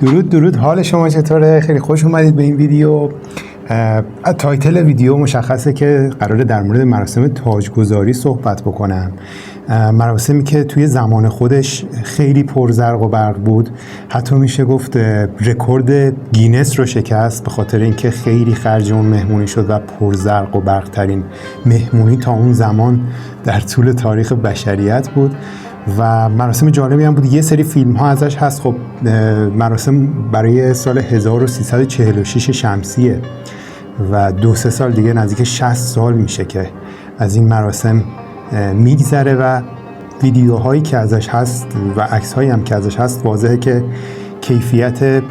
درود، حال شما چطوره؟ خیلی خوش اومدید به این ویدیو. تایتل ویدیو مشخصه که قراره در مورد مراسم تاجگذاری صحبت بکنم. مراسمی که توی زمان خودش خیلی پرزرق و برق بود، حتی میشه گفت رکورد گینس رو شکست به خاطر اینکه خیلی خرج اون مهمونی شد و پرزرق و برق ترین مهمونی تا اون زمان در طول تاریخ بشریت بود. و مراسم جالبی هم بود. یه سری فیلم ها ازش هست. خب مراسم برای سال 1346 شمسیه و 2-3 سال دیگه نزدیک 60 سال میشه که از این مراسم میگذره و ویدیوهایی که ازش هست و عکس‌هایی هم که ازش هست واضحه که کیفیت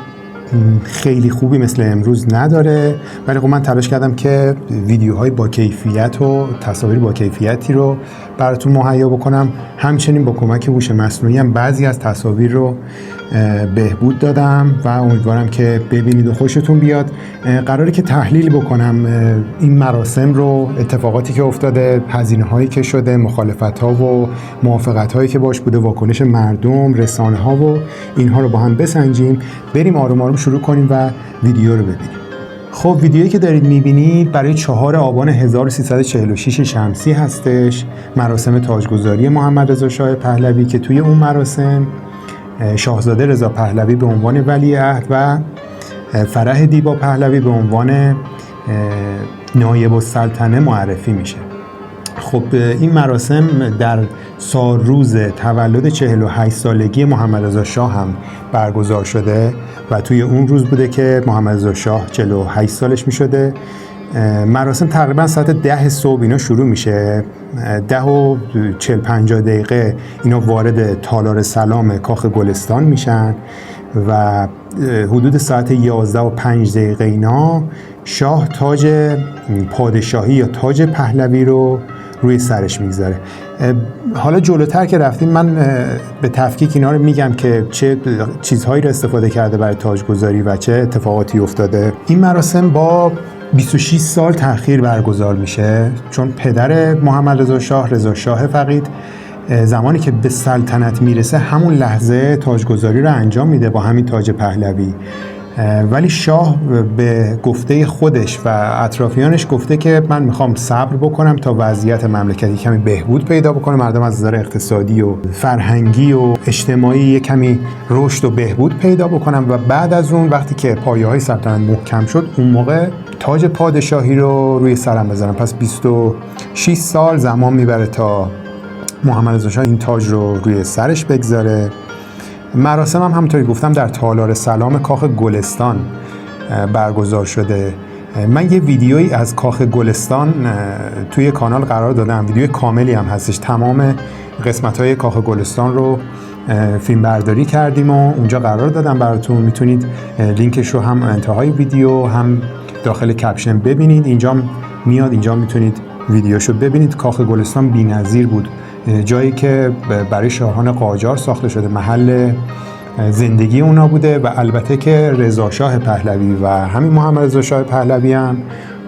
خیلی خوبی مثل امروز نداره، ولی خب من تلاش کردم که ویدیوهای با کیفیت و تصاویر با کیفیتی رو براتون مهیا بکنم. همچنین با کمک هوش مصنوعی هم بعضی از تصاویر رو بهبود دادم و امیدوارم که ببینید و خوشتون بیاد. قراره که تحلیل بکنم این مراسم رو، اتفاقاتی که افتاده، هزینه‌هایی که شده، مخالفت‌ها و موافقت‌هایی که باش بوده، واکنش مردم، رسانه‌ها و اینها رو با هم بسنجیم. بریم آروم آروم شروع کنیم و ویدیو رو ببینیم. خب ویدیویی که دارید می‌بینید برای 4 آبان 1346 شمسی هستش، مراسم تاجگذاری محمد رضا شاه پهلوی که توی اون مراسم شاهزاده رضا پهلوی به عنوان ولیعهد و فرح دیبا پهلوی به عنوان نایب السلطنه معرفی میشه. خب این مراسم در سالروز تولد 48 سالگی محمد رضا شاه هم برگزار شده و توی اون روز بوده که محمد رضا شاه 48 سالش میشده. مراسم تقریبا ساعت 10 صبح اینا شروع میشه. 10:40-50 اینا وارد تالار سلام کاخ گلستان میشن و حدود ساعت 11:05 اینا شاه تاج پادشاهی یا تاج پهلوی رو روی سرش میگذاره. حالا جلوتر که رفتیم من به تفکیک اینا رو میگم که چه چیزهایی رو استفاده کرده برای تاجگذاری و چه اتفاقاتی افتاده. این مراسم با 26 سال تأخیر برگزار میشه، چون پدر محمد رضا شاه، رضا شاه فقید، زمانی که به سلطنت میرسه همون لحظه تاجگذاری رو انجام میده با همین تاج پهلوی، ولی شاه به گفته خودش و اطرافیانش گفته که من میخوام صبر بکنم تا وضعیت مملکتی کمی بهبود پیدا بکنه، مردم از نظر اقتصادی و فرهنگی و اجتماعی کمی رشد و بهبود پیدا بکنم و بعد از اون وقتی که پایه‌های سلطنت محکم شد اون موقع تاج پادشاهی رو روی سرم بذارم. پس 26 سال زمان میبره تا محمد رضا شاه این تاج رو روی سرش بگذاره. مراسم هم همونطوری گفتم در تالار سلام کاخ گلستان برگزار شده. من یه ویدیویی از کاخ گلستان توی کانال قرار دادم، ویدیو کاملی هم هستش. تمام قسمت‌های کاخ گلستان رو فیلم برداری کردیم و اونجا قرار دادم براتون. میتونید لینکش رو هم انتهای ویدیو هم داخل کپشن ببینید. اینجا میاد، اینجا میتونید ویدیوشو ببینید. کاخ گلستان بی‌نظیر بود، جایی که برای شاهان قاجار ساخته شده، محل زندگی اونا بوده و البته که رضا شاه پهلوی و همین محمد رضا شاه پهلوی هم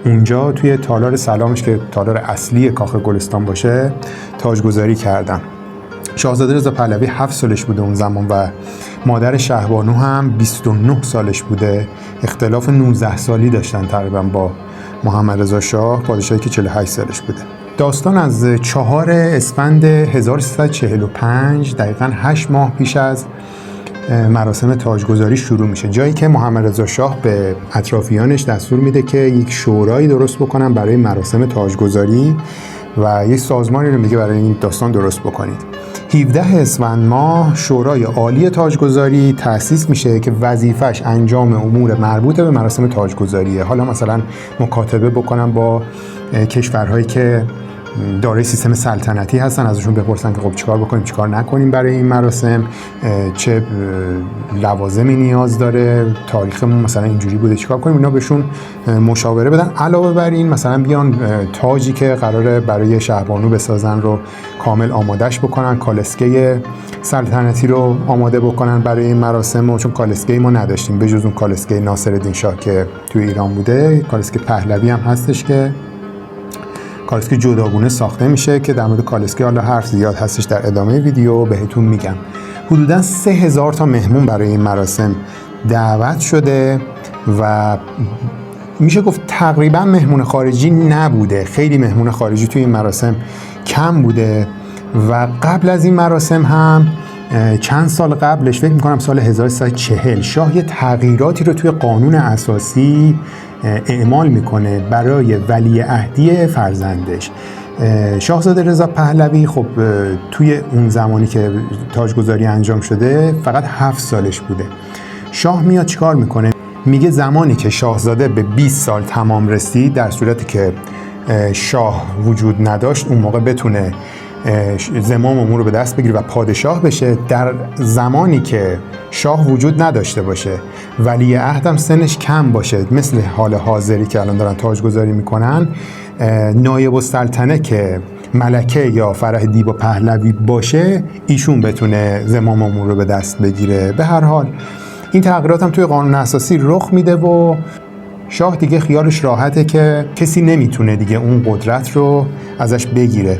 اونجا توی تالار سلامش که تالار اصلی کاخ گلستان باشه تاجگذاری کردن. شاهزاده رضا پهلوی 7 سالش بوده اون زمان و مادر شهبانو هم 29 سالش بوده. اختلاف 19 سالی داشتن تقریبا با محمد رضا شاه پادشاهی که 48 سالش بوده. داستان از 4 اسفند 1345 دقیقاً 8 ماه پیش از مراسم تاجگذاری شروع میشه، جایی که محمد رضا شاه به اطرافیانش دستور میده که یک شورایی درست بکنن برای مراسم تاجگذاری و یک سازمانی رو میگه برای این داستان درست بکنید. 17 اسفند ماه شورای عالی تاجگذاری تأسیس میشه که وظیفش انجام امور مربوط به مراسم تاجگذاریه. حالا مثلا مکاتبه بکنن با کشورهایی که دارای سیستم سلطنتی هستن، ازشون بپرسن که خب چیکار بکنیم چیکار نکنیم برای این مراسم، چه لوازمی نیاز داره، تاریخمون مثلا اینجوری بوده چیکار کنیم، اینا بهشون مشاوره بدن. علاوه بر این مثلا بیان تاجی که قراره برای شهبانو بسازن رو کامل آمادش بکنن، کالسکه سلطنتی رو آماده بکنن برای این مراسم، چون کالسکه ما نداشتیم به جز اون کالسکه ناصرالدین شاه که توی ایران بوده. کالسکه پهلوی هم هستش که کالسکه جداگونه ساخته میشه که در مورد کالسکه حالا حرف زیاد هستش، در ادامه ویدیو بهتون میگم. حدوداً 3000 تا مهمون برای این مراسم دعوت شده و میشه گفت تقریبا مهمون خارجی نبوده. خیلی مهمون خارجی توی این مراسم کم بوده و قبل از این مراسم هم چند سال قبلش، فکر میکنم سال 1340، شاه یه تغییراتی رو توی قانون اساسی اعمال میکنه برای ولیعهدی فرزندش. شاهزاده رضا پهلوی خب توی اون زمانی که تاجگذاری انجام شده فقط 7 سالش بوده. شاه میاد چیکار میکنه؟ میگه زمانی که شاهزاده به 20 سال تمام رسید، در صورتی که شاه وجود نداشت، اون موقع بتونه زمام امور رو به دست بگیره و پادشاه بشه. در زمانی که شاه وجود نداشته باشه، ولی عهدم سنش کم باشه، مثل حال حاضری که الان دارن تاجگذاری میکنن، نایب السلطنه که ملکه یا فرح دیبا پهلوی باشه، ایشون بتونه زمام امور رو به دست بگیره. به هر حال این تغییرات هم توی قانون اساسی رخ میده و شاه دیگه خیالش راحته که کسی نمیتونه دیگه اون قدرت رو ازش بگیره.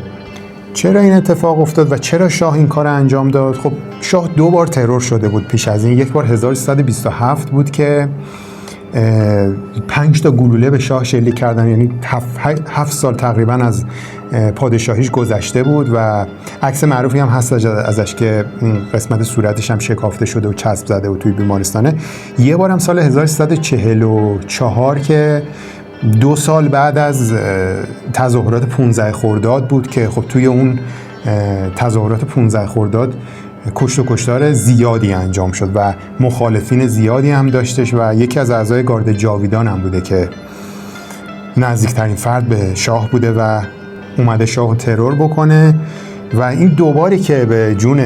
چرا این اتفاق افتاد و چرا شاه این کار انجام داد؟ خب شاه 2 بار ترور شده بود پیش از این. یک بار 1327 بود که 5 تا گلوله به شاه شلیک کردن، یعنی 7 سال تقریبا از پادشاهیش گذشته بود و عکس معروفی هم هست ازش که قسمت صورتش هم شکافته شده و چسب زده و توی بیمارستانه. یه بار هم سال 1344 که 2 سال بعد از تظاهرات 15 خرداد بود که خب توی اون تظاهرات 15 خرداد کشت و کشتار زیادی انجام شد و مخالفین زیادی هم داشتش و یکی از اعضای گارد جاویدان هم بوده که نزدیکترین فرد به شاه بوده و اومده شاه ترور بکنه. و این 2 باری که به جون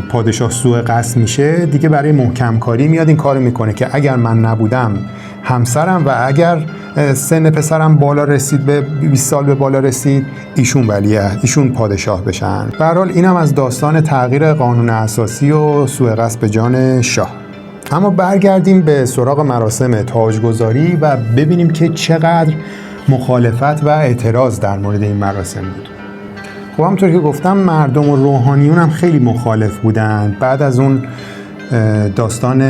پادشاه سوء قصد میشه، دیگه برای محکم کاری میاد این کارو میکنه که اگر من نبودم همسرم و اگر سن پسرم بالا رسید، به 20 سال به بالا رسید، ایشون پادشاه بشن. به هر حال اینم از داستان تغییر قانون اساسی و سوء قصد به جان شاه. اما برگردیم به سراغ مراسم تاجگذاری و ببینیم که چقدر مخالفت و اعتراض در مورد این مراسم بود. خب همونطور که گفتم مردم و روحانیون هم خیلی مخالف بودند. بعد از اون داستان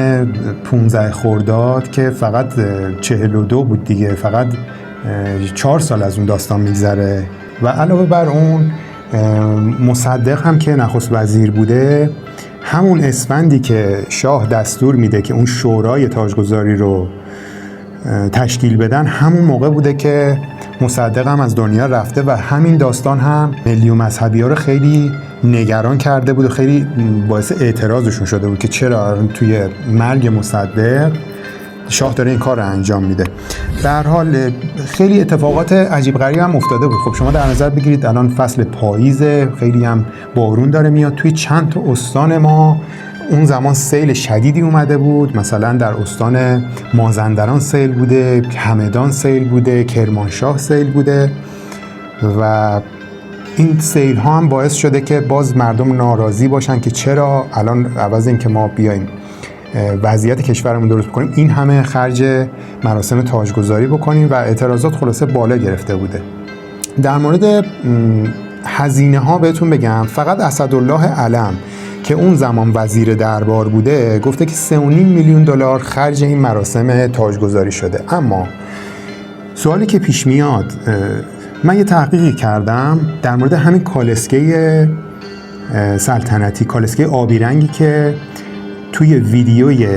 15 خرداد که فقط 42 بود دیگه، فقط 4 سال از اون داستان میگذره و علاوه بر اون مصدق هم که نخست وزیر بوده، همون اسفندی که شاه دستور میده که اون شورای تاجگذاری رو تشکیل بدن، همون موقع بوده که مصدق هم از دنیا رفته و همین داستان هم ملی و مذهبی ها رو خیلی نگران کرده بود و خیلی باعث اعتراضشون شده بود که چرا توی مرگ مصدق شاه داره این کار رو انجام میده. در حال خیلی اتفاقات عجیب غریب هم افتاده بود. خب شما در نظر بگیرید الان فصل پاییزه، خیلی هم بارون داره میاد. توی چند تا استان ما اون زمان سیل شدیدی اومده بود. مثلا در استان مازندران سیل بوده، همدان سیل بوده، کرمانشاه سیل بوده و این سیل ها هم باعث شده که باز مردم ناراضی باشن که چرا الان عوض این که ما بیایم وضعیت کشورمون درست بکنیم، این همه خرج مراسم تاجگذاری بکنیم و اعتراضات خلاصه بالا گرفته بوده. در مورد هزینه ها بهتون بگم، فقط اسدالله علم که اون زمان وزیر دربار بوده گفته که 3.5 میلیون دلار خرج این مراسم تاجگذاری شده. اما سوالی که پیش میاد، من یه تحقیقی کردم در مورد همین کالسکه سلطنتی، کالسکه آبی رنگی که توی ویدیوی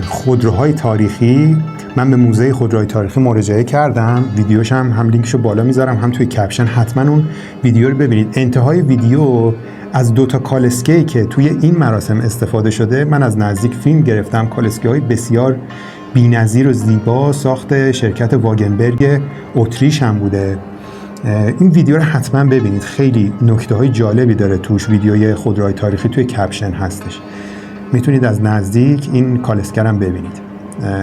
خودروهای تاریخی، من به موزه خودروهای تاریخی مراجعه کردم، ویدیوش هم لینکشو بالا میذارم هم توی کپشن، حتما اون ویدیو رو ببینید. انتهای ویدیو از 2 تا کالسکه‌ای که توی این مراسم استفاده شده من از نزدیک فیلم گرفتم. کالسکه‌های بسیار بی‌نظیر و زیبا، ساخت شرکت واگنبرگ اتریش هم بوده. این ویدیو رو حتما ببینید، خیلی نکته‌های جالبی داره توش. ویدیوی خودروهای تاریخی توی کپشن هستش، میتونید از نزدیک این کالسکه هم ببینید.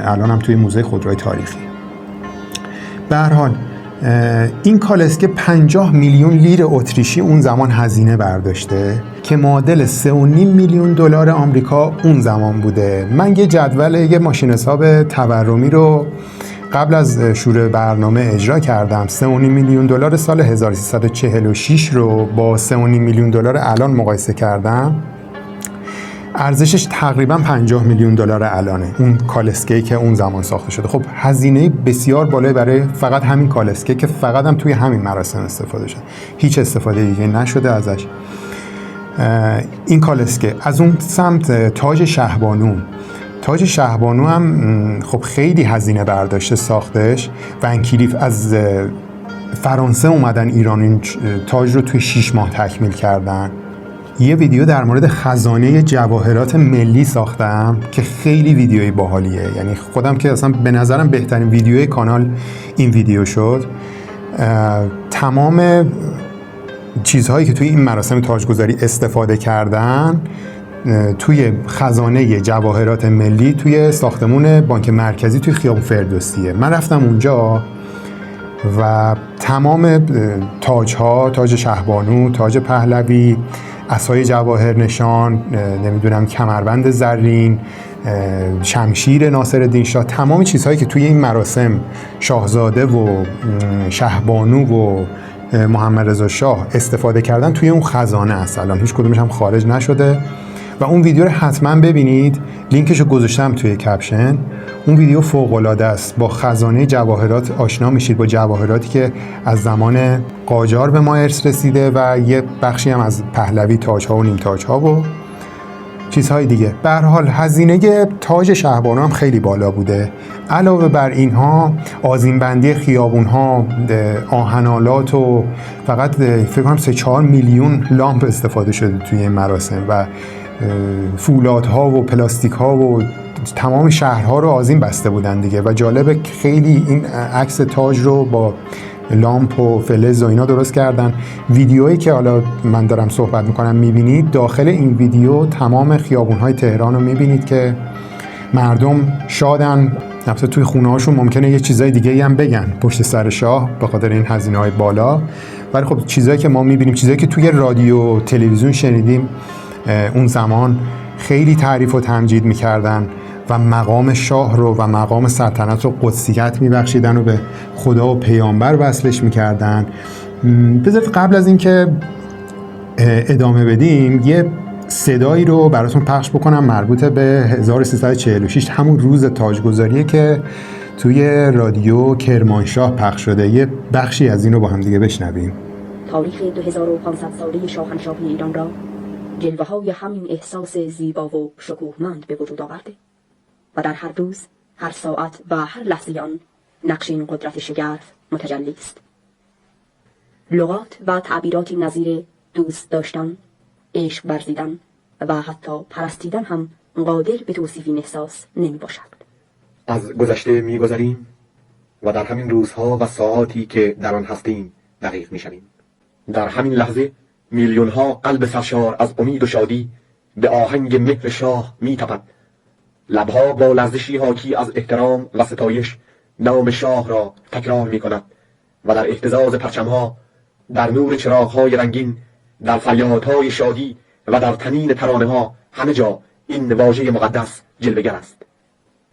الان هم توی موزه خودروهای تاریخی. به هر حال این کالسکه 50 میلیون لیر اتریشی اون زمان هزینه برداشته که معادل 3.5 میلیون دلار آمریکا اون زمان بوده. من یه جدول، یه ماشین حساب تورمی رو قبل از شروع برنامه اجرا کردم. 3.5 میلیون دلار سال 1346 رو با 3.5 میلیون دلار الان مقایسه کردم ارزشش تقریبا 50 میلیون دلار الانه، اون کالسکه‌ای که اون زمان ساخته شده. خب هزینه بسیار بالایی برای فقط همین کالسکه که فقط هم توی همین مراسم استفاده شده، هیچ استفاده دیگه نشده ازش. این کالسکه از اون سمت تاج شهبانو هم خب خیلی هزینه برداشته ساختش. ونکلیف از فرانسه اومدن ایران این تاج رو توی 6 ماه تکمیل کردن. یه ویدیو در مورد خزانه جواهرات ملی ساختم که خیلی ویدیوی باحالیه، یعنی خودم که اصلا به نظرم بهترین ویدیوی کانال این ویدیو شد. تمام چیزهایی که توی این مراسم تاجگذاری استفاده کردن توی خزانه جواهرات ملی توی ساختمون بانک مرکزی توی خیابون فردوسیه. من رفتم اونجا و تمام تاج‌ها، تاج شهبانو، تاج پهلوی، عصای جواهر نشان، نمیدونم کمربند زرین، شمشیر ناصرالدین شاه، تمام چیزهایی که توی این مراسم شاهزاده و شهبانو و محمد رضا شاه استفاده کردن توی اون خزانه است. الان هیچ کدومش هم خارج نشده و اون ویدیو رو حتما ببینید، لینکشو گذاشتم توی کپشن. اون ویدیو فوق‌العاده است، با خزانه جواهرات آشنا میشید، با جواهراتی که از زمان قاجار به ما ارث رسیده و یه بخشی هم از پهلوی، تاج‌ها و نیم تاج‌ها و چیزهای دیگه. به هر حال هزینه تاج شهبانو هم خیلی بالا بوده. علاوه بر اینها آذین‌بندی خیابون‌ها، آهنالات و فقط فکر کنم 3-4 میلیون لامپ استفاده شده توی این مراسم و فولادها و پلاستیک‌ها و تمام شهرها رو آذین بسته بودن دیگه. و جالبه خیلی این عکس تاج رو با لامپ و فلز و اینا درست کردن. ویدیویی که حالا من دارم صحبت میکنم میبینید، داخل این ویدیو تمام خیابون‌های تهران رو میبینید که مردم شادن. البته توی خونه‌هاشون ممکنه یه چیزای دیگه‌ای هم بگن پشت سر شاه به خاطر این هزینه‌های بالا، ولی خب چیزایی که ما میبینیم، چیزایی که توی رادیو تلویزیون شنیدیم اون زمان خیلی تعریف و تمجید میکردن و مقام شاه رو و مقام سلطنت رو قدسیت میبخشیدن و به خدا و پیامبر وصلش میکردن. بذارید قبل از اینکه ادامه بدیم یه صدایی رو براتون پخش بکنم مربوط به 1346، همون روز تاجگذاریه که توی رادیو کرمانشاه پخش شده. یه بخشی از این رو با هم دیگه بشنویم. تاریخ 2500 ساله شاهنشاهی ایران را جلوه‌های همین احساس زیبا و شکوهمند به وجود آورده و در هر روز، هر ساعت و هر لحظه آن نقش این قدرت شگرف متجلی است. لغات و تعبیراتی نظیر دوست داشتن، عشق ورزیدن و حتی پرستیدن هم قادر به توصیف این احساس نمی باشد. از گذشته می گذریم و در همین روزها و ساعاتی که در آن هستیم دقیق می شویم. در همین لحظه میلیون ها قلب سرشار از امید و شادی به آهنگ مهر شاه می تپد. لبها با لرزشی حاکی از احترام و ستایش نام شاه را تکرار می کند و در اهتزاز پرچمها، در نور چراغهای رنگین، در فریادهای شادی و در تنین ترانه ها همه جا این واژه مقدس جلوه‌گر است.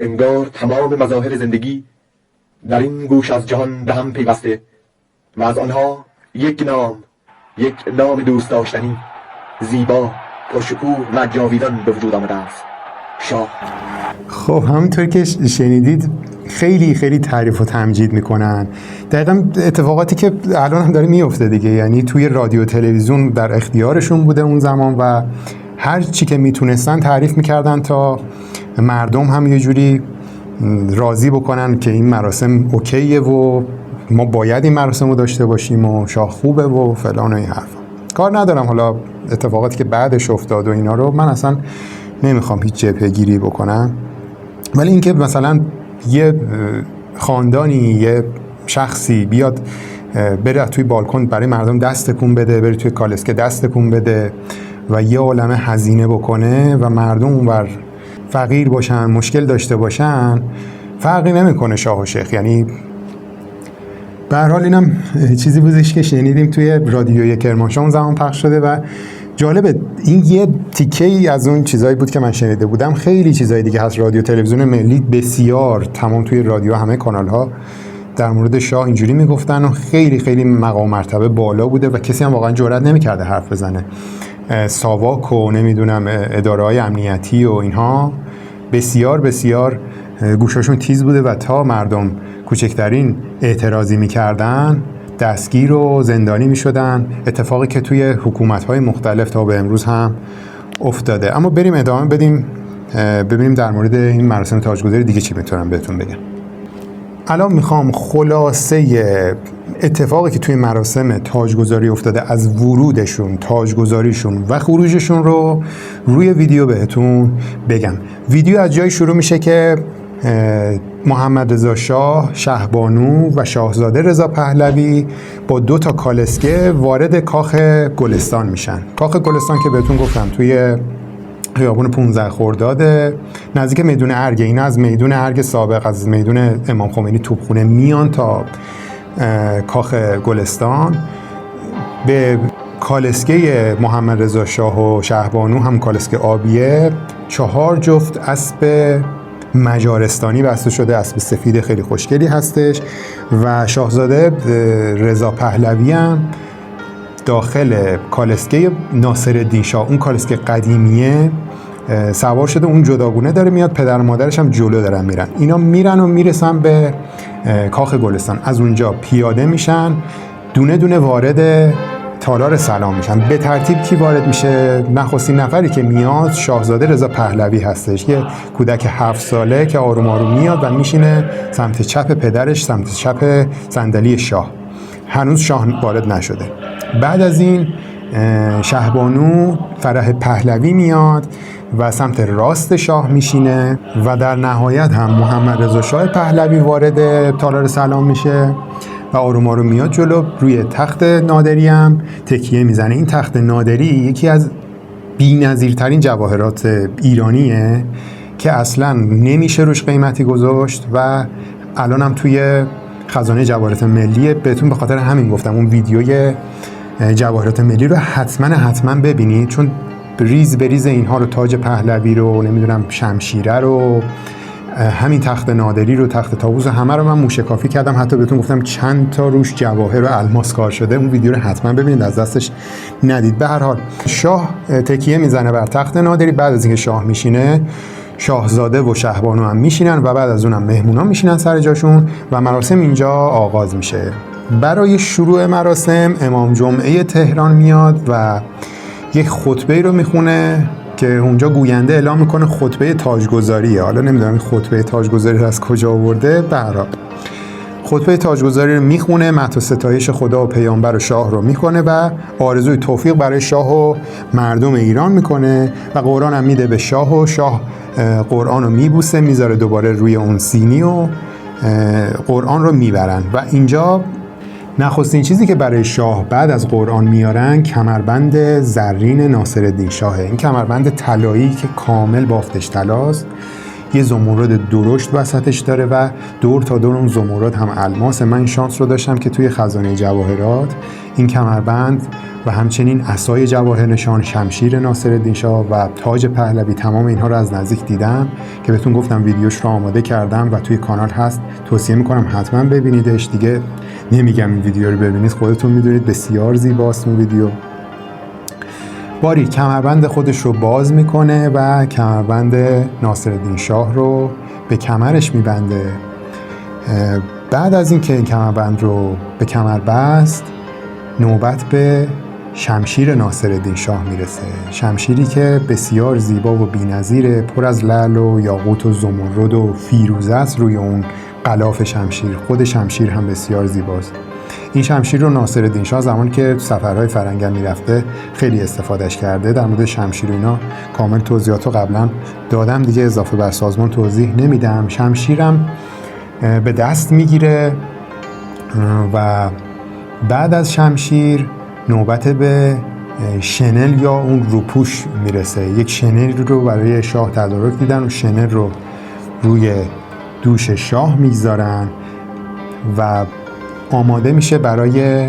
انگار تمام مظاهر زندگی در این گوش از جهان به هم پیوسته و از آنها یک نام دوست داشتنی، زیبا، پرشکوه و جاویدان به وجود آمده است: شاه. خب همونطور که شنیدید خیلی خیلی تعریف و تمجید میکنن. دقیقا اتفاقاتی که الان هم داره میفته دیگه، یعنی توی رادیو تلویزیون در اختیارشون بوده اون زمان و هر چی که میتونستن تعریف میکردن تا مردم هم یه جوری راضی بکنن که این مراسم اوکیه و ما باید این مراسم رو داشته باشیم و شاه خوبه و فلان و این حرفا. کار ندارم حالا اتفاقاتی که بعدش افتاد و اینا رو من اصلا نمیخوام هیچ جبهه گیری بکنم، ولی اینکه مثلا یه خاندانی، یه شخصی بیاد بره توی بالکن برای مردم دست تکون بده، بره توی کالسکه دست تکون بده و یه عالمه هزینه بکنه و مردم اونور فقیر باشن، مشکل داشته باشن، فرقی نمیکنه شاه و شیخ. یعنی به هر حال اینم چیزی بودش که شنیدیم توی رادیوی کرمانشاه اون زمان پخش شده و جالبه. این یه تیکه‌ای از اون چیزایی بود که من شنیده بودم. خیلی چیزای دیگه هست. رادیو تلویزیون ملی بسیار تمام توی رادیو همه کانال‌ها در مورد شاه اینجوری میگفتن و خیلی خیلی مقام مرتبه بالا بوده و کسی هم واقعا جرئت نمی‌کرده حرف بزنه. ساواک و نمیدونم اداره‌های امنیتی و اینها بسیار بسیار گوشاشون تیز بوده و تا مردم کوچکترین اعتراضی میکردن دستگیر و زندانی میشدن، اتفاقی که توی حکومت‌های مختلف تا به امروز هم افتاده. اما بریم ادامه بدیم ببینیم در مورد این مراسم تاجگذاری دیگه چی میتونم بهتون بگم. الان میخوام خلاصه اتفاقی که توی مراسم تاجگذاری افتاده از ورودشون، تاجگذاریشون و خروجشون رو روی ویدیو بهتون بگم. ویدیو از جایی شروع میشه که محمد رضا شاه، شهبانو و شاهزاده رضا پهلوی با 2 تا کالسکه وارد کاخ گلستان میشن. کاخ گلستان که بهتون گفتم توی خیابون 15 خرداد نزدیک میدون ارگ. اینا از میدون ارگ سابق، از میدون امام خمینی توپخونه میان تا کاخ گلستان. به کالسکه محمد رضا شاه و شهبانو هم کالسکه آبیه 4 جفت اسب مجارستانی بسته شده، اسب سفید خیلی خوشگلی هستش و شاهزاده رضا پهلوی هم داخل کالسکه ناصرالدین شاه، اون کالسکه قدیمیه، سوار شده. اون جداگونه داره میاد، پدر و مادرش هم جلو دارن میرن. اینا میرن و میرسن به کاخ گلستان. از اونجا پیاده میشن، دونه دونه وارد تالار سلام میشن. به ترتیب کی وارد میشه؟ نخستین نفری که میاد شاهزاده رضا پهلوی هستش، یه کودک 7 ساله که آروم آروم میاد و میشینه سمت چپ پدرش، سمت چپ صندلی شاه. هنوز شاه وارد نشده. بعد از این شهبانو فرح پهلوی میاد و سمت راست شاه میشینه و در نهایت هم محمد رضا شاه پهلوی وارد تالار سلام میشه و آروم آروم میاد جلو. روی تخت نادری هم تکیه میزنه. این تخت نادری یکی از بی‌نظیرترین جواهرات ایرانیه که اصلا نمیشه روش قیمتی گذاشت و الان هم توی خزانه جواهرات ملی. بهتون به خاطر همین گفتم اون ویدیوی جواهرات ملی رو حتما ببینید، چون ریز به ریز اینها رو، تاج پهلوی رو، نمیدونم شمشیره رو، همین تخت نادری رو، تخت طاووس، همه رو من موشکافی کردم. حتی بهتون گفتم چند تا روش جواهر و الماس کار شده. اون ویدیو رو حتما ببینید، از دستش ندید. به هر حال شاه تکیه میزنه بر تخت نادری. بعد از اینکه شاه میشینه، شاهزاده و شهبانو هم میشینن و بعد از اونم مهمونا میشینن سر جاشون و مراسم اینجا آغاز میشه. برای شروع مراسم امام جمعه تهران میاد و یک خطبه رو میخونه که اونجا گوینده اعلام میکنه خطبه تاجگذاریه. حالا نمیدونم این خطبه تاجگذاری رو از کجا آورده. به هر حال خطبه تاجگذاری رو میخونه، مدح و ستایش خدا و پیامبر و شاه رو میکنه و آرزوی توفیق برای شاه و مردم ایران میکنه و قرآن هم میده به شاه و شاه قرآن رو میبوسه، میذاره دوباره روی اون سینی و قرآن رو میبرن. و اینجا نخستین چیزی که برای شاه بعد از قرآن میارن کمربند زرین ناصرالدین شاهه. این کمربند طلایی که کامل بافتش طلاست، یه زمرد درشت وسطش داره و دور تا دور اون زمرد هم الماس. من این شانس رو داشتم که توی خزانه جواهرات این کمربند و همچنین عصای جواهر نشان، شمشیر ناصرالدین شاه و تاج پهلوی، تمام اینها رو از نزدیک دیدم که بهتون گفتم ویدیوش رو آماده کردم و توی کانال هست. توصیه میکنم حتما ببینیدش. دیگه نمیگم این ویدیو رو ببینید، خودتون میدونید بسیار زیباست اون ویدیو. باری کمربند خودش رو باز میکنه و کمربند ناصرالدین شاه رو به کمرش میبنده. بعد از اینکه این کمربند رو به کمر بست، نوبت به شمشیر ناصرالدین شاه میرسه. شمشیری که بسیار زیبا و بی‌نظیره، پر از لعل و یاقوت و زمرد و فیروزه است روی اون غلاف شمشیر. خود شمشیر هم بسیار زیباست. این شمشیر رو ناصرالدین شاه زمانی که سفرهای فرنگل میرفته خیلی استفادهش کرده. در مورد شمشیر اینا کامل توضیحات رو قبلا دادم، دیگه اضافه بر سازمان توضیح نمیدم. شمشیرم به دست میگیره و بعد از شمشیر نوبت به شنل یا اون روپوش میرسه. یک شنل رو برای شاه تدارک میدن و شنل رو روی دوش شاه میگذارن و آماده میشه برای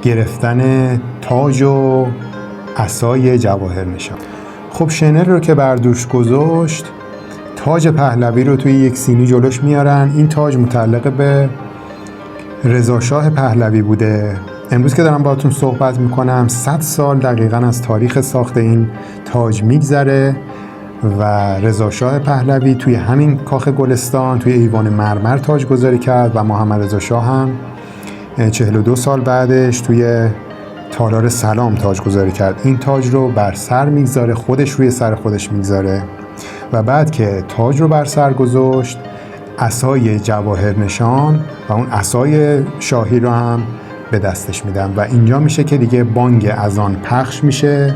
گرفتن تاج و عصای جواهر نشان. خب شنل رو که بر دوش گذاشت، تاج پهلوی رو توی یک سینی جلوش میارن. این تاج متعلق به رضا شاه پهلوی بوده امروز که دارم باهاتون صحبت میکنم 100 سال دقیقاً از تاریخ ساخت این تاج میگذره و رضا شاه پهلوی توی همین کاخ گلستان توی ایوان مرمر تاج گذاری کرد و محمد رضا شاه هم 42 سال بعدش توی تالار سلام تاج گذاری کرد. این تاج رو بر سر میگذاره، خودش روی سر خودش میگذاره و بعد که تاج رو بر سر گذاشت عصای جواهر نشان و اون عصای شاهی رو هم به دستش میدن و اینجا میشه که دیگه بانگ اذان پخش میشه،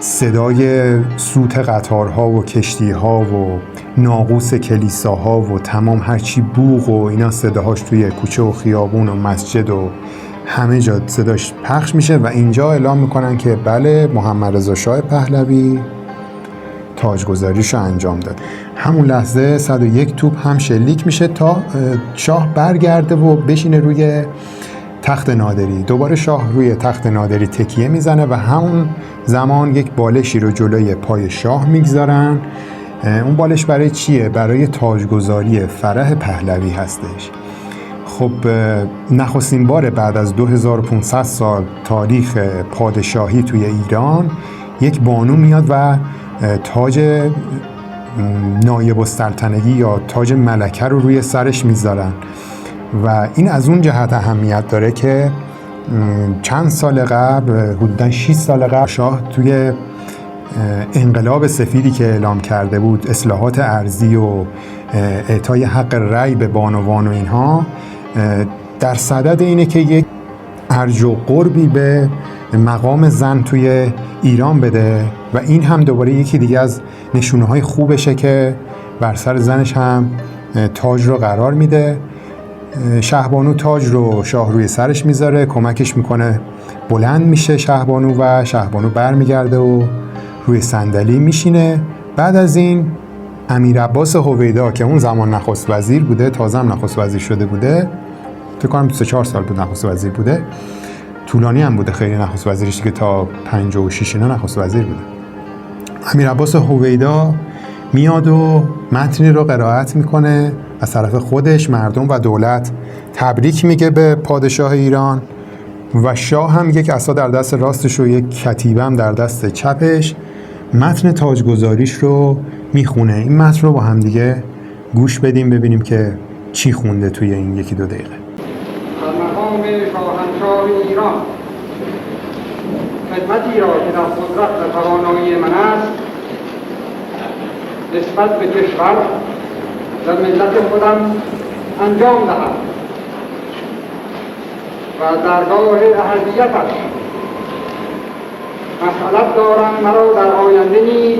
صدای سوت قطارها و کشتیها و ناقوس کلیساها و تمام هرچی بوق و اینا صداهاش توی کوچه و خیابون و مسجد و همه جا صداش پخش میشه و اینجا اعلام میکنن که بله محمد رضا شاه پهلوی تاجگذاریشو انجام داد. همون لحظه 101 توپ هم شلیک میشه تا شاه برگرده و بشینه روی تخت نادری. دوباره شاه روی تخت نادری تکیه میزنه و همون زمان یک بالشی رو جلوی پای شاه میگذارن. اون بالش برای چیه؟ برای تاجگذاری فرح پهلوی هستش. خب نخستین بار بعد از 2500 سال تاریخ پادشاهی توی ایران یک بانو میاد و تاج نایب السلطنگی یا تاج ملکه رو روی سرش میذارن و این از اون جهت اهمیت داره که چند سال قبل، حدوداً 6 سال قبل، شاه توی انقلاب سفیدی که اعلام کرده بود، اصلاحات ارضی و اعطای حق رأی به بانوان و اینها، در صدد اینه که یک ارج و قربی به مقام زن توی ایران بده و این هم دوباره یکی دیگه از نشونه‌های خوبشه که بر سر زنش هم تاج رو قرار میده. شهبانو تاج رو شاه روی سرش میذاره، کمکش میکنه بلند میشه شهبانو و شهبانو برمیگرده و روی صندلی میشینه. بعد از این امیر عباس هویدا که اون زمان نخست وزیر بوده، تازه هم نخست وزیر شده بوده، فکر کنم 3-4 سال بود نخست وزیر بوده، طولانی هم بوده خیلی نخست وزیرش که تا 56 اینا نخست وزیر بوده. امیر عباس هویدا میاد و متنی رو قرائت میکنه از طرف خودش، مردم و دولت تبریک میگه به پادشاه ایران و شاه هم یک عصا در دست راستش و یک کتیبه هم در دست چپش متن تاجگذاریش رو میخونه. این متن رو با هم دیگه گوش بدیم ببینیم که چی خونده توی این 1-2 دقیقه. در مقام شاهنشاه ایران خدمتی را که در قدرت و توانایی من است نسبت به کشور و ملت خودم انجام دهم و درگاه اهلیتش مسئلت دارم مرا در آینده نیز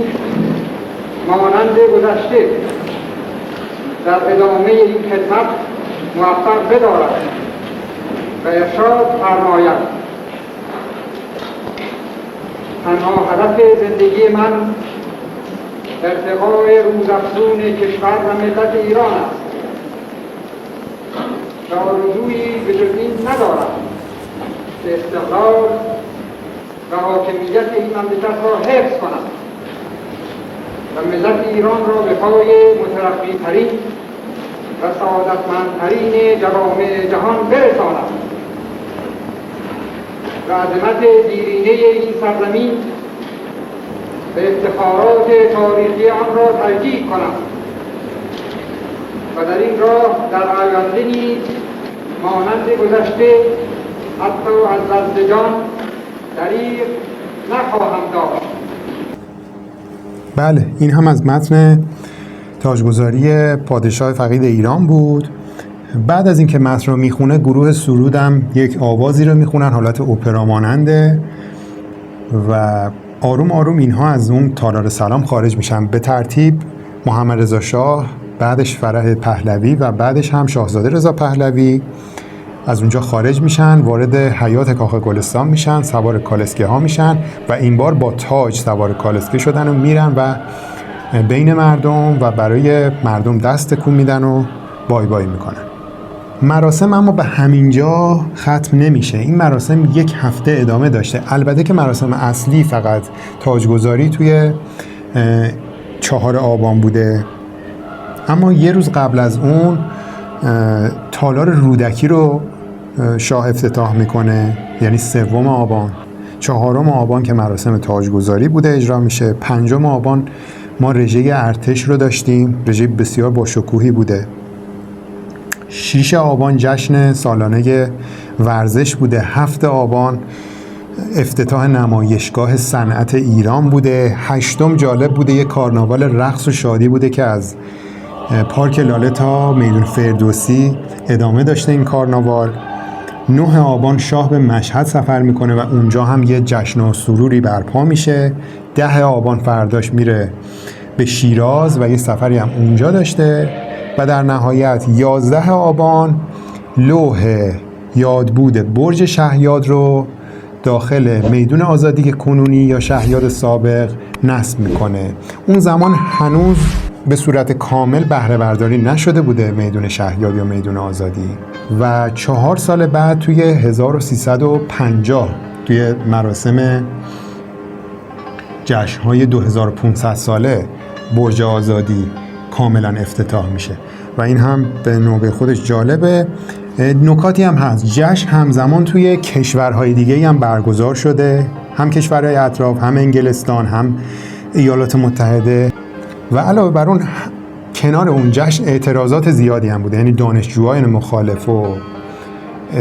مانند گذشته در ادامه این خدمت موفق بدارد و ارشاد فرماید. تنها هدف زندگی من ارتقای روزافزون کشور و ملت ایران است و آرزویی به جز این ندارم که استقلال و حاکمیت این مملکت را حفظ کنم و ملت ایران را به پای مترقی‌ترین و سعادتمندترین جوامع جهان برسانم و عظمت دیرینه این سرزمین به افتخارات تاریخی آن را تجدید کنم و در این راه در آینده نیز مانند گذشته حتی از دست جان دریغ نخواهم داشت. بله، این هم از متن تاجگذاری پادشاه فقید ایران بود. بعد از اینکه متن رو میخونه گروه سرود هم یک آوازی رو میخونن حالت اپرا ماننده و آروم آروم اینها از اون تالار سلام خارج میشن. به ترتیب محمد رضا شاه، بعدش فرح پهلوی و بعدش هم شاهزاده رضا پهلوی از اونجا خارج میشن، وارد حیات کاخ گلستان میشن، سوار کالسکه ها میشن و این بار با تاج سوار کالسکه شدن و میرن و بین مردم و برای مردم دست تکون میدن و بای بای میکنن. مراسم اما به همینجا ختم نمیشه. این مراسم 1 هفته ادامه داشته. البته که مراسم اصلی فقط تاجگذاری توی 4 آبان بوده، اما 1 روز قبل از اون تالار رودکی رو شاه افتتاح میکنه، یعنی 3 آبان. 4 آبان که مراسم تاجگذاری بوده اجرا میشه. 5 آبان ما رژه ارتش رو داشتیم، رژه بسیار باشکوهی بوده. 6 آبان جشن سالانه ورزش بوده. 7 آبان افتتاح نمایشگاه صنعت ایران بوده. 8 جالب بوده، یه کارناوال رقص و شادی بوده که از پارک لاله تا میدون فردوسی ادامه داشته این کارناوال. 9 آبان شاه به مشهد سفر میکنه و اونجا هم یه جشن و سروری برپا میشه. 10 آبان فرداش میره به شیراز و یه سفری هم اونجا داشته و در نهایت 11 آبان لوح یادبود برج شهیاد رو داخل میدون آزادی که کنونی یا شهیاد سابق نصب میکنه. اون زمان هنوز به صورت کامل بهره برداری نشده بوده میدون شهیاد یا میدون آزادی و 4 سال بعد توی 1350 توی مراسم جشن‌های 2500 ساله برج آزادی کاملا افتتاح میشه و این هم به نوبه خودش جالبه. نکاتی هم هست، جشن همزمان توی کشورهای دیگه هم برگزار شده، هم کشورهای اطراف، هم انگلستان، هم ایالات متحده و علاوه بر اون کنار اون جشن اعتراضات زیادی هم بوده، یعنی دانشجوهای مخالف و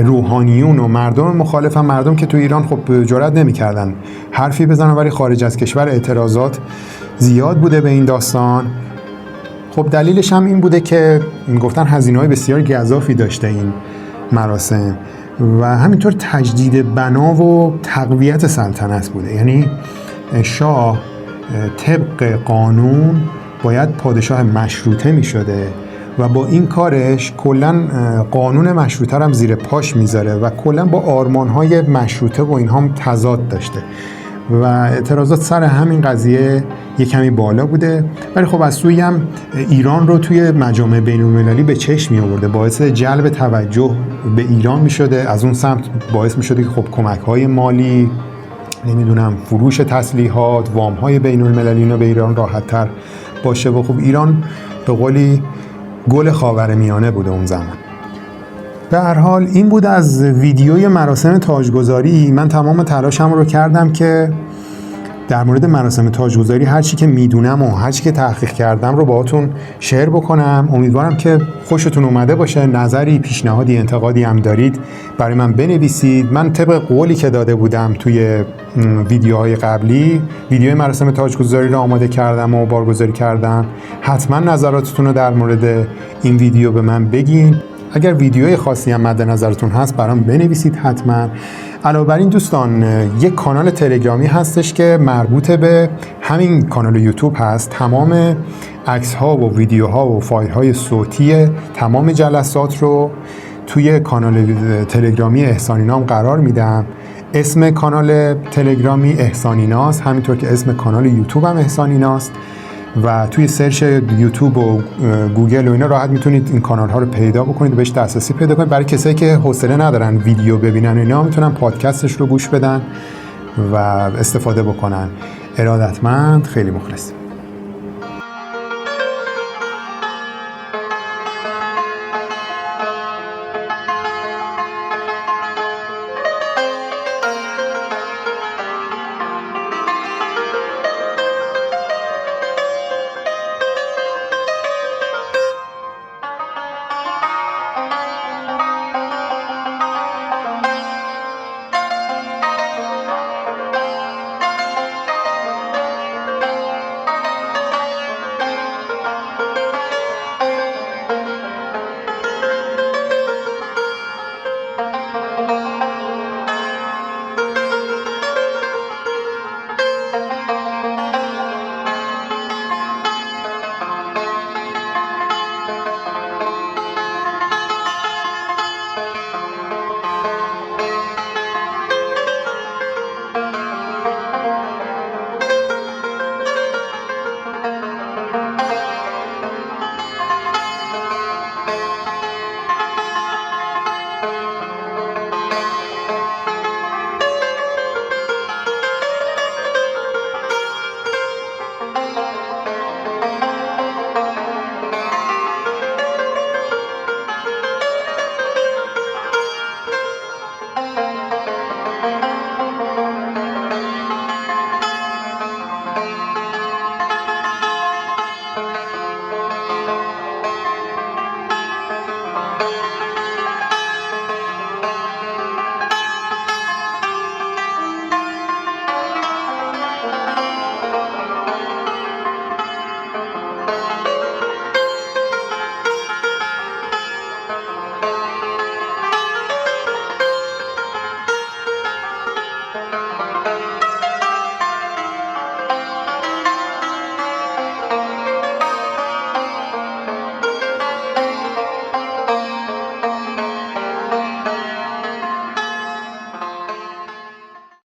روحانیون و مردم مخالف هم، مردم که تو ایران خب جرئت نمی‌کردن حرفی بزنن، ولی خارج از کشور اعتراضات زیاد بوده به این داستان. خب دلیلش هم این بوده که گفتن هزینه‌های بسیار گزافی داشته این مراسم و همینطور تجدید بنا و تقویت سلطنت بوده، یعنی شاه طبق قانون باید پادشاه مشروطه می شده و با این کارش کلن قانون مشروطه هم زیر پاش میذاره و کلن با آرمان‌های مشروطه و اینها هم تضاد داشته و اعتراضات سر همین قضیه یک کمی بالا بوده، ولی خب از سوی هم ایران رو توی مجامع بین‌المللی به چشم می آورده، باعث جلب توجه به ایران می شده. از اون سمت باعث می شده که خب کمک‌های مالی، نمیدونم فروش تسلیحات، وام‌های بین‌المللی اینا به ایران راحت‌تر باشه و خب ایران به قولی گل خاورمیانه بوده اون زمان. به هر حال این بود از ویدیوی مراسم تاجگذاری. من تمام تلاشم رو کردم که در مورد مراسم تاجگذاری هر چی که میدونم و هر چی که تحقیق کردم رو باهاتون شیر بکنم. امیدوارم که خوشتون اومده باشه. نظری، پیشنهادی، انتقادی هم دارید برای من بنویسید. من طبق قولی که داده بودم توی ویدیوهای قبلی، ویدیوی مراسم تاجگذاری رو آماده کردم و بارگذاری کردم. حتما نظراتتون رو در مورد این ویدیو به من بگین. اگر ویدیوی خاصی هم مد نظرتون هست برام بنویسید حتما. علاوه بر این دوستان، یک کانال تلگرامی هستش که مربوط به همین کانال یوتیوب هست. تمام عکس ها و ویدیوها و فایل های صوتی تمام جلسات رو توی کانال تلگرامی احسانینام قرار میدم. اسم کانال تلگرامی احسانیناست، همینطور که اسم کانال یوتیوب هم احسانیناست و توی سرچ یوتیوب و گوگل و اینا راحت میتونید این کانال ها رو پیدا بکنید و بهش دسترسی پیدا کنید. برای کسایی که حوصله ندارن ویدیو ببینن اینا میتونن پادکستش رو گوش بدن و استفاده بکنن. ارادتمند، خیلی مخلص.